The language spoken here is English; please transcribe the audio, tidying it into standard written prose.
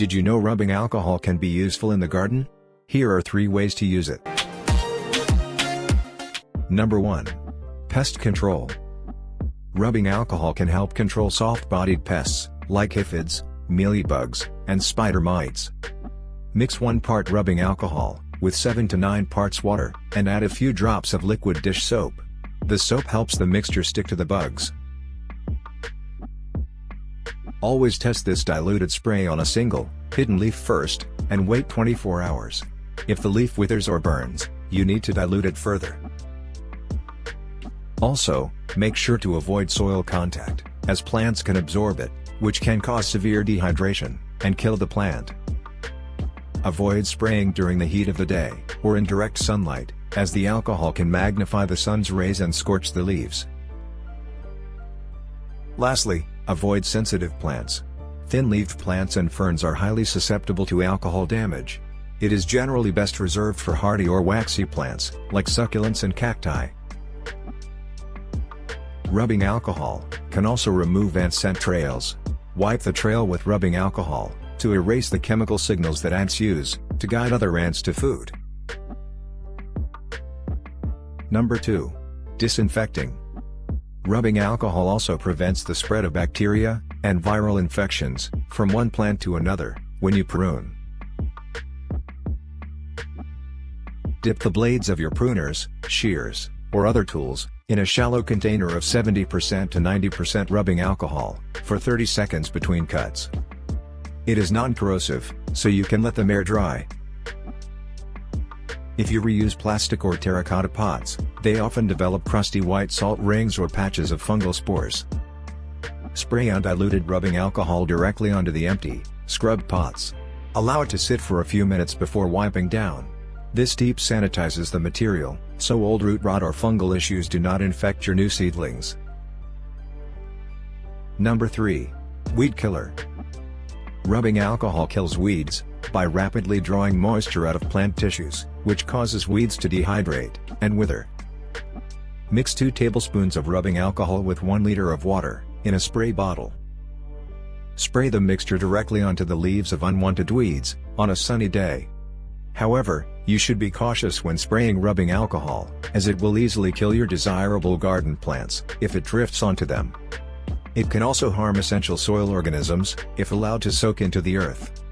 Did you know rubbing alcohol can be useful in the garden? Here are 3 ways to use it. Number 1. Pest Control. Rubbing alcohol can help control soft-bodied pests, like aphids, mealybugs, and spider mites. Mix 1 part rubbing alcohol, with 7 to 9 parts water, and add a few drops of liquid dish soap. The soap helps the mixture stick to the bugs. Always test this diluted spray on a single, hidden leaf first, and wait 24 hours. If the leaf withers or burns, you need to dilute it further. Also, make sure to avoid soil contact, as plants can absorb it, which can cause severe dehydration, and kill the plant. Avoid spraying during the heat of the day, or in direct sunlight, as the alcohol can magnify the sun's rays and scorch the leaves. Lastly, avoid sensitive plants. Thin-leaved plants and ferns are highly susceptible to alcohol damage. It is generally best reserved for hardy or waxy plants, like succulents and cacti. Rubbing alcohol can also remove ant scent trails. Wipe the trail with rubbing alcohol, to erase the chemical signals that ants use, to guide other ants to food. Number 2. Disinfecting. Rubbing alcohol also prevents the spread of bacteria and viral infections from one plant to another when you prune. Dip the blades of your pruners, shears, or other tools in a shallow container of 70% to 90% rubbing alcohol for 30 seconds between cuts. It is non-corrosive, so you can let them air dry. If you reuse plastic or terracotta pots, they often develop crusty white salt rings or patches of fungal spores. Spray undiluted rubbing alcohol directly onto the empty, scrubbed pots. Allow it to sit for a few minutes before wiping down. This deep sanitizes the material, so old root rot or fungal issues do not infect your new seedlings. Number 3. Weed killer. Rubbing alcohol kills weeds by rapidly drawing moisture out of plant tissues, which causes weeds to dehydrate and wither. Mix 2 tablespoons of rubbing alcohol with 1 liter of water in a spray bottle. Spray the mixture directly onto the leaves of unwanted weeds on a sunny day. However, you should be cautious when spraying rubbing alcohol, as it will easily kill your desirable garden plants if it drifts onto them. It can also harm essential soil organisms if allowed to soak into the earth.